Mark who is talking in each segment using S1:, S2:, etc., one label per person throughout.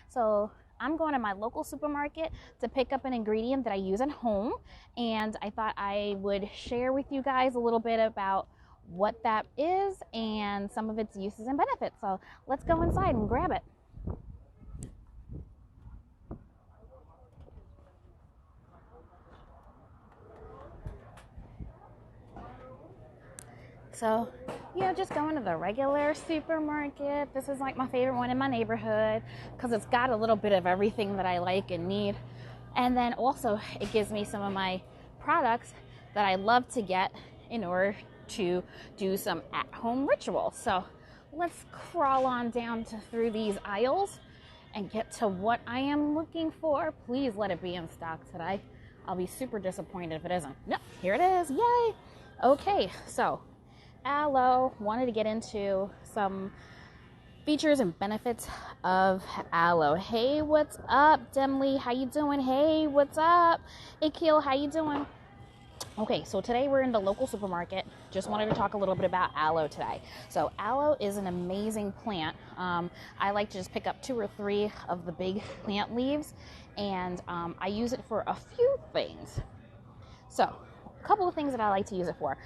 S1: So I'm going to my local supermarket to pick up an ingredient that I use at home, and I thought I would share with you guys a little bit about what that is and some of its uses and benefits. So let's go inside and grab it. So, just going to the regular supermarket. This is like my favorite one in my neighborhood because it's got a little bit of everything that I like and need. And then also, it gives me some of my products that I love to get in order to do some at-home rituals. So, let's crawl on down through these aisles and get to what I am looking for. Please let it be in stock today. I'll be super disappointed if it isn't. No, here it is. Yay! Okay, so aloe, wanted to get into some features and benefits of aloe. Hey, what's up, Demley? How you doing? Hey, what's up? Akil, how you doing? Okay, so today we're in the local supermarket. Just wanted to talk a little bit about aloe today. So aloe is an amazing plant. I like to just pick up 2 or 3 of the big plant leaves, and I use it for a few things. So a couple of things that I like to use it for,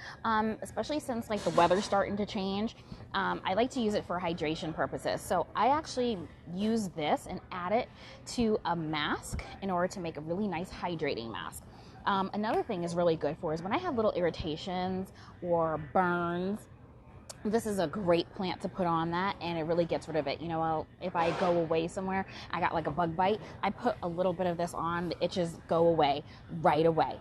S1: especially since like the weather's starting to change. I like to use it for hydration purposes. So I actually use this and add it to a mask in order to make a really nice hydrating mask. Another thing is really good for is when I have little irritations or burns. This is a great plant to put on that, and it really gets rid of it. If I go away somewhere, I got like a bug bite, I put a little bit of this on, the itches go away right away.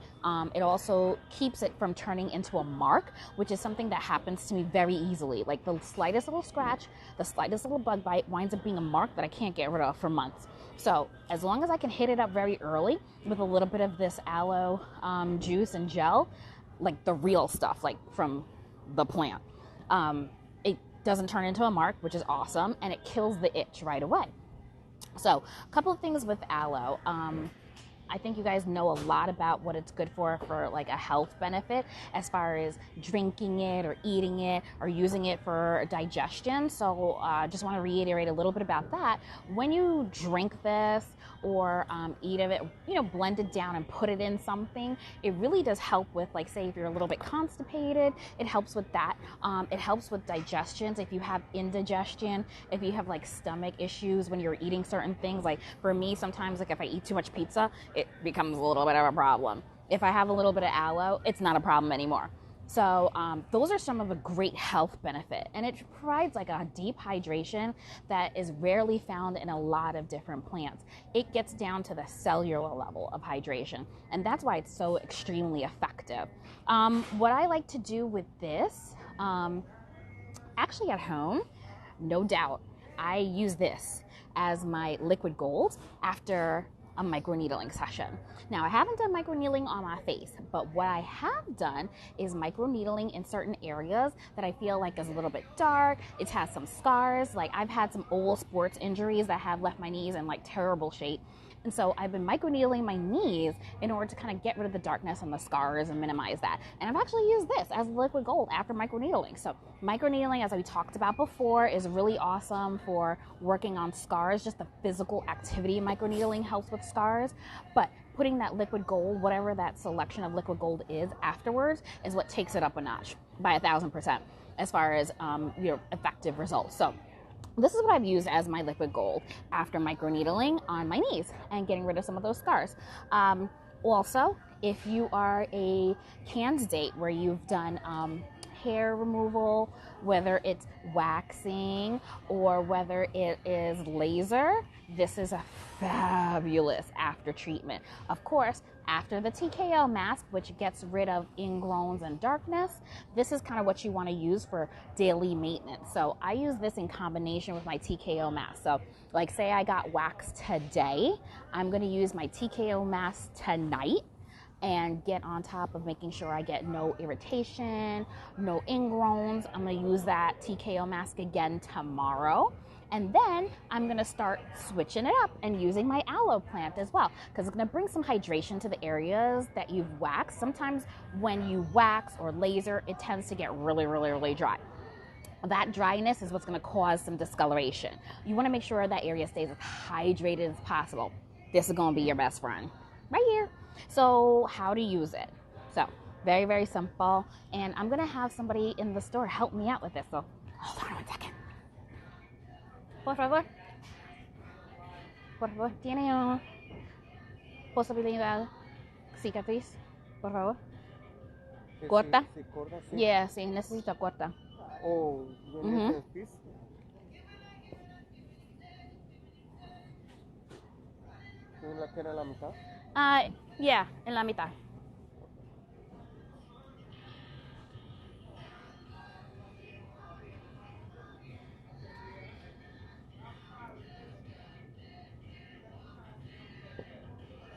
S1: It also keeps it from turning into a mark, which is something that happens to me very easily. Like the slightest little scratch, the slightest little bug bite winds up being a mark that I can't get rid of for months. So as long as I can hit it up very early with a little bit of this aloe juice and gel, like the real stuff, like from the plant, it doesn't turn into a mark, which is awesome, and it kills the itch right away. So a couple of things with aloe. I think you guys know a lot about what it's good for like a health benefit as far as drinking it or eating it or using it for digestion. So just want to reiterate a little bit about that. When you drink this or eat of it, blend it down and put it in something, it really does help with, like, say if you're a little bit constipated, it helps with that. It helps with digestions if you have indigestion, if you have like stomach issues when you're eating certain things. Like for me, sometimes like if I eat too much pizza, it becomes a little bit of a problem. If I have a little bit of aloe, it's not a problem anymore. So those are some of the great health benefit, and it provides like a deep hydration that is rarely found in a lot of different plants. It gets down to the cellular level of hydration, and that's why it's so extremely effective. What I like to do with this, actually at home, no doubt, I use this as my liquid gold after a microneedling session. Now, I haven't done microneedling on my face, but what I have done is microneedling in certain areas that I feel like is a little bit dark. It has some scars. Like I've had some old sports injuries that have left my knees in like terrible shape. And so I've been microneedling my knees in order to kind of get rid of the darkness and the scars and minimize that. And I've actually used this as liquid gold after microneedling. So microneedling, as we talked about before, is really awesome for working on scars. Just the physical activity of microneedling helps with scars. But putting that liquid gold, whatever that selection of liquid gold is afterwards, is what takes it up a notch by 1,000% as far as effective results. So this is what I've used as my liquid gold after microneedling on my knees and getting rid of some of those scars. Also, if you are a candidate where you've done hair removal, whether it's waxing or whether it is laser, this is a fabulous after treatment. Of course, after the TKO mask, which gets rid of ingrowns and darkness, this is kind of what you want to use for daily maintenance. So I use this in combination with my TKO mask. So like say I got waxed today, I'm going to use my TKO mask tonight and get on top of making sure I get no irritation, no ingrowns. I'm going to use that TKO mask again tomorrow. And then I'm going to start switching it up and using my aloe plant as well, because it's going to bring some hydration to the areas that you've waxed. Sometimes when you wax or laser, it tends to get really, really, really dry. that dryness is what's going to cause some discoloration. You want to make sure that area stays as hydrated as possible. This is going to be your best friend right here. So how to use it. So very, very simple. And I'm going to have somebody in the store help me out with this. So hold on 1 second. Por favor. Por favor. ¿Tiene posibilidad cicatriz? Por favor. ¿Corta?
S2: Sí, corta, sí.
S1: Yeah, sí, necesito corta.
S2: Oh, ¿Tienes la que era la mitad?
S1: Yeah, en la mitad.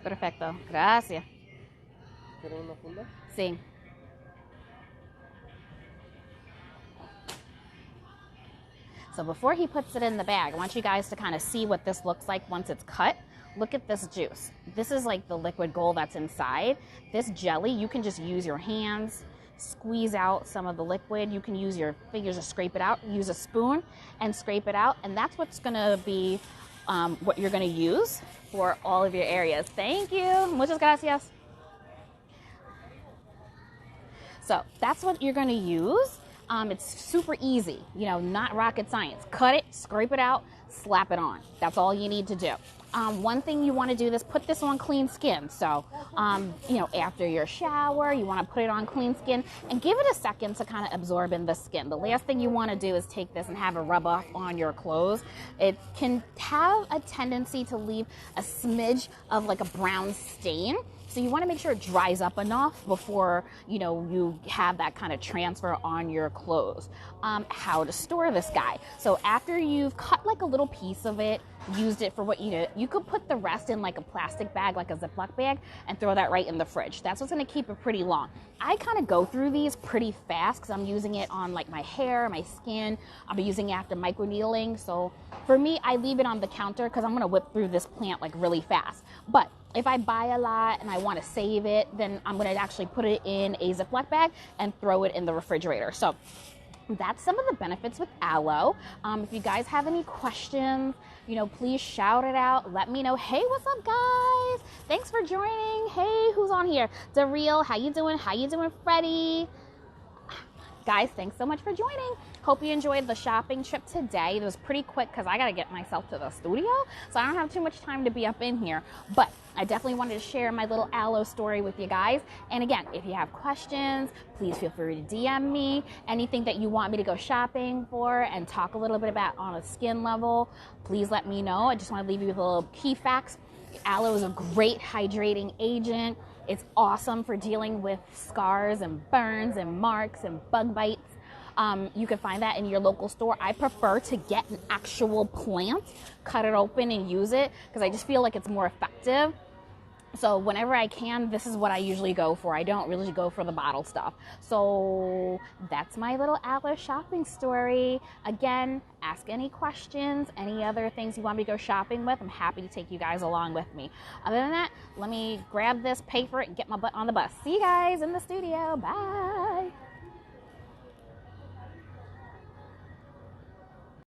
S1: Perfecto, gracias.
S2: ¿Quieres una funda?
S1: Sí. So before he puts it in the bag, I want you guys to kind of see what this looks like once it's cut. Look at this juice. This is like the liquid gold that's inside. This jelly, you can just use your hands, squeeze out some of the liquid. You can use your fingers to scrape it out. Use a spoon and scrape it out. And that's what's gonna be what you're gonna use for all of your areas. Thank you. Muchas gracias. So that's what you're gonna use. It's super easy, you know, not rocket science. Cut it, scrape it out, slap it on. That's all you need to do. One thing you want to do is put this on clean skin. So, you know, after your shower, you want to put it on clean skin and give it a second to kind of absorb in the skin. The last thing you want to do is take this and have it rub off on your clothes. It can have a tendency to leave a smidge of like a brown stain. So you want to make sure it dries up enough before, you know, you have that kind of transfer on your clothes. How to store this guy. So after you've cut like a little piece of it, used it for what you did, you could put the rest in like a plastic bag, like a Ziploc bag, and throw that right in the fridge. That's what's going to keep it pretty long. I kind of go through these pretty fast because I'm using it on like my hair, my skin. I'll be using it after microneedling. So for me, I leave it on the counter because I'm going to whip through this plant like really fast. But if I buy a lot and I want to save it, then I'm going to actually put it in a Ziploc bag and throw it in the refrigerator. So that's some of the benefits with aloe. If you guys have any questions, you know, please shout it out. Let me know. Hey, what's up, guys? Thanks for joining. Hey, who's on here? Daryl, how you doing? How you doing, Freddie? Guys, thanks so much for joining. Hope you enjoyed the shopping trip today. It was pretty quick because I got to get myself to the studio, so I don't have too much time to be up in here. But I definitely wanted to share my little aloe story with you guys. And again, if you have questions, please feel free to DM me. Anything that you want me to go shopping for and talk a little bit about on a skin level, please let me know. I just want to leave you with a little key facts. Aloe is a great hydrating agent. It's awesome for dealing with scars and burns and marks and bug bites. You can find that in your local store. I prefer to get an actual plant, cut it open and use it because I just feel like it's more effective. So whenever I can, this is what I usually go for. I don't really go for the bottle stuff. So that's my little aloe shopping story. Again, ask any questions, any other things you want me to go shopping with. I'm happy to take you guys along with me. Other than that, let me grab this, pay for it, and get my butt on the bus. See you guys in the studio. Bye.